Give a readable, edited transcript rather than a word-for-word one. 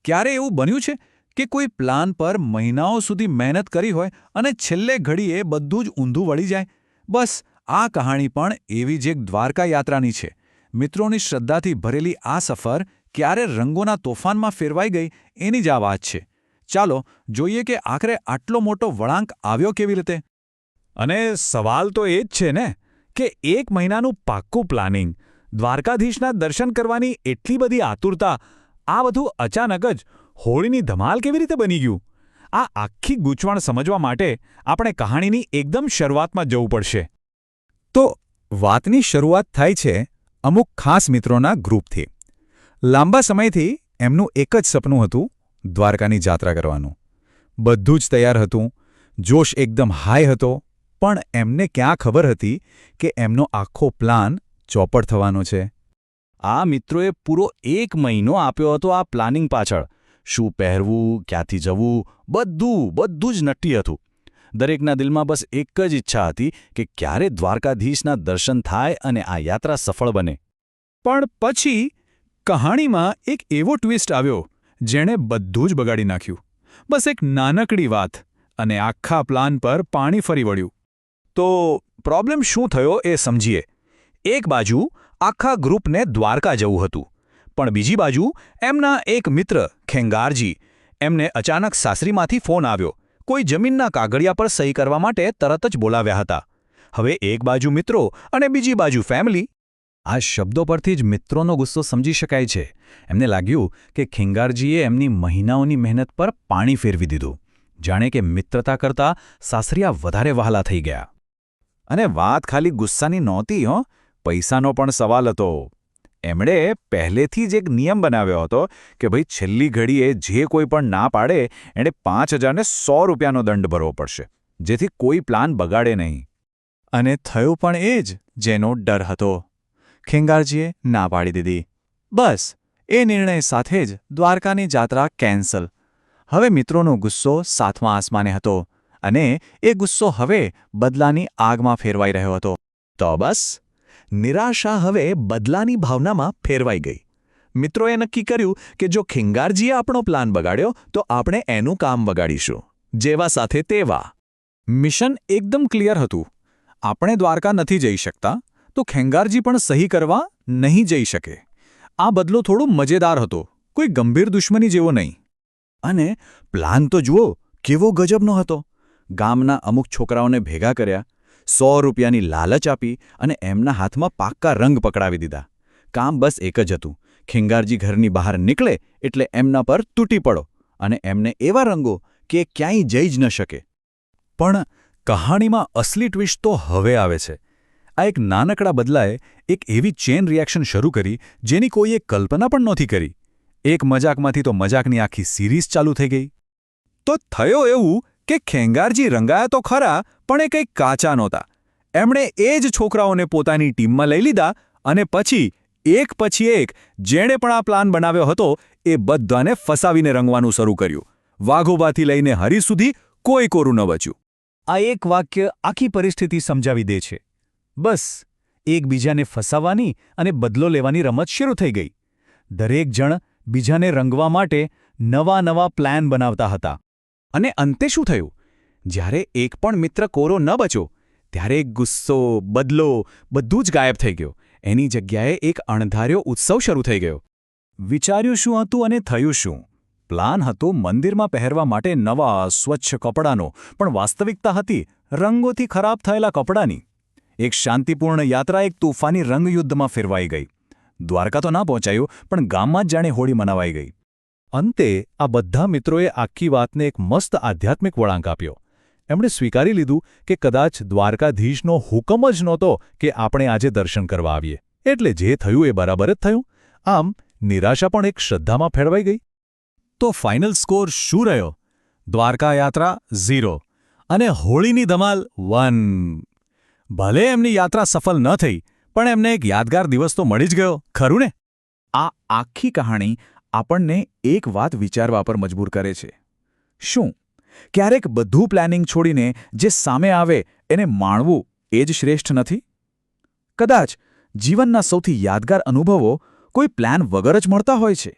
ક્યારે એવું બન્યું છે કે કોઈ પ્લાન પર મહિનાઓ સુધી મહેનત કરી હોય અને છેલ્લે ઘડીએ બધું જ ઊંધું વળી જાય? બસ આ કહાણી પણ એવી જ એક દ્વારકા યાત્રાની છે. મિત્રોની શ્રદ્ધાથી ભરેલી આ સફર ક્યારે રંગોના તોફાનમાં ફેરવાઈ ગઈ એની જ આ વાત છે. ચાલો જોઈએ કે આખરે આટલો મોટો વળાંક આવ્યો કેવી રીતે. અને સવાલ તો એ જ છે ને કે 1 મહિનાનું પાક્કું પ્લાનિંગ, દ્વારકાધીશના દર્શન કરવાની એટલી બધી આતુરતા, આ બધું અચાનક જ હોળીની ધમાલ કેવી રીતે બની ગયું? આ આખી ગૂંચવણ સમજવા માટે આપણે કહાણીની એકદમ શરૂઆતમાં જવું પડશે. તો વાતની શરૂઆત થાય છે અમુક ખાસ મિત્રોના ગ્રુપથી. લાંબા સમયથી એમનું એક જ સપનું હતું, દ્વારકાની જાત્રા કરવાનું. બધું જ તૈયાર હતું, જોશ એકદમ હાઈ હતો, પણ એમને ક્યાં ખબર હતી કે એમનો આખો પ્લાન ચોપટ થવાનો છે. આ મિત્રોએ પૂરો 1 મહિનો આપ્યો હતો આ પ્લાનિંગ પાછળ. શું પહેરવું, ક્યાંથી જવું, બધું જ નક્કી હતું. દરેકના દિલમાં બસ એક જ ઈચ્છા હતી કે ક્યારે દ્વારકાધીશના દર્શન થાય અને આ યાત્રા સફળ બને. પણ પછી કહાણીમાં એક એવો ટ્વિસ્ટ આવ્યો જેણે બધું જ બગાડી નાખ્યું. બસ એક નાનકડી વાત અને આખા પ્લાન પર પાણી ફરી વળ્યું. તો પ્રોબ્લેમ શું થયો એ સમજીએ. એક બાજુ આખા ગ્રુપને દ્વારકા જવું હતું, પણ બીજી બાજુ એમના એક મિત્ર ખેંગારજી, એમને અચાનક સાસરીમાંથી ફોન આવ્યો. કોઈ જમીનના કાગળિયા પર સહી કરવા માટે તરત જ બોલાવ્યા હતા. હવે એક બાજુ મિત્રો અને બીજી બાજુ ફેમિલી. આ શબ્દો પરથી જ મિત્રોનો ગુસ્સો સમજી શકાય છે. એમને લાગ્યું કે ખેંગારજીએ એમની મહિનાઓની મહેનત પર પાણી ફેરવી દીધું. જાણે કે મિત્રતા કરતાં સાસરિયા વધારે વહાલા થઈ ગયા. અને વાત ખાલી ગુસ્સાની નહોતી, પૈસાનો પણ સવાલ હતો. એમણે પહેલેથી જ એક નિયમ બનાવ્યો હતો કે ભાઈ છેલ્લી ઘડીએ જે કોઈ પણ ના પાડે એણે 5,100 રૂપિયાનો દંડ ભરવો પડશે, જેથી કોઈ પ્લાન બગાડે નહીં. અને થયું પણ એ જ જેનો ડર હતો. ખેંગારજીએ ના પાડી દીધી. બસ એ નિર્ણય સાથે જ દ્વારકાની જાત્રા કેન્સલ. હવે મિત્રોનો ગુસ્સો 7મા આસમાને હતો અને એ ગુસ્સો હવે બદલાની આગમાં ફેરવાઈ રહ્યો હતો. તો બસ નિરાશા હવે બદલાની ભાવનામાં ફેરવાઈ ગઈ. મિત્રોએ નક્કી કર્યું કે જો ખેંગારજીએ આપણો પ્લાન બગાડ્યો તો આપણે એનું કામ બગાડીશું. જેવા સાથે તેવા. મિશન એકદમ ક્લિયર હતું. આપણે દ્વારકા નથી જઈ શકતા, તો ખેંગારજી પણ સહી કરવા નહીં જઈ શકે. આ બદલો થોડો મજેદાર હતો, કોઈ ગંભીર દુશ્મની જેવો નહીં. અને પ્લાન તો જુઓ કેવો ગજબનો હતો. ગામના અમુક છોકરાઓને ભેગા કર્યા, 100 રૂપિયાની લાલચ આપી અને એમના હાથમાં પાક્કા રંગ પકડાવી દીધા. કામ બસ એક જ હતું, ખેંગારજી ઘરની બહાર નીકળે એટલે એમના પર તૂટી પડો અને એમને એવા રંગો કે ક્યાંય જઈ જ ન શકે. પણ કહાણીમાં અસલી ટ્વિસ્ટ તો હવે આવે છે. આ એક નાનકડા બદલાએ એક એવી ચેન રિએક્શન શરૂ કરી જેની કોઈએ કલ્પના પણ નહોતી કરી. એક મજાકમાંથી તો મજાકની આખી સિરીઝ ચાલુ થઈ ગઈ. તો થયો એવું કે ખેંગારજી રંગાયા તો ખરા, પણ એ કંઈક કાચા નહોતા. એમણે એ જ છોકરાઓને પોતાની ટીમમાં લઈ લીધા અને પછી એક પછી એક જેણે પણ આ પ્લાન બનાવ્યો હતો એ બધાને ફસાવીને રંગવાનું શરૂ કર્યું. વાઘોબાથી લઈને હરીશ સુધી કોઈ કોરું ન બચ્યું. આ એક વાક્ય આખી પરિસ્થિતિ સમજાવી દે છે. બસ એકબીજાને ફસાવવાની અને બદલો લેવાની રમત શરૂ થઈ ગઈ. દરેક જણ બીજાને રંગવા માટે નવા પ્લાન બનાવતા હતા. અને અંતે શું થયું? જ્યારે એક પણ મિત્ર કોરો ન બચ્યો ત્યારે ગુસ્સો, બદલો બધું જ ગાયબ થઈ ગયો. એની જગ્યાએ એક અણધાર્યો ઉત્સવ શરૂ થઈ ગયો. વિચાર્યું શું હતું અને થયું શું? પ્લાન હતો મંદિરમાં પહેરવા માટે નવા સ્વચ્છ કપડાંનો, પણ વાસ્તવિકતા હતી રંગોથી ખરાબ થયેલા કપડાંની. એક શાંતિપૂર્ણ યાત્રા એક તોફાની રંગયુદ્ધમાં ફેરવાઈ ગઈ. દ્વારકા તો ના પહોંચાયું, પણ ગામમાં જ જાણે હોળી મનાવાઈ ગઈ. અંતે આ બધા મિત્રોએ આખી વાતને એક મસ્ત આધ્યાત્મિક વળાંક આપ્યો. એમણે સ્વીકારી લીધું કે કદાચ દ્વારકાધીશનો હુકમ જ નહોતો કે આપણે આજે દર્શન કરવા આવીએ, એટલે જે થયું એ બરાબર જ થયું. આમ નિરાશા પણ એક શ્રદ્ધામાં ફેરવાઈ ગઈ. તો ફાઇનલ સ્કોર શું રહ્યો? દ્વારકા યાત્રા 0 અને હોળીની ધમાલ 1. ભલે એમની યાત્રા સફળ ન થઈ, પણ એમને એક યાદગાર દિવસ તો મળી જ ગયો, ખરું ને? આ આખી કહાણી આપણને એક વાત વિચારવા પર મજબૂર કરે છે. શું ક્યારેક બધું પ્લાનિંગ છોડીને જે સામે આવે એને માણવું એ જ શ્રેષ્ઠ નથી? કદાચ જીવનના સૌથી યાદગાર અનુભવો કોઈ પ્લાન વગર જ મળતા હોય છે.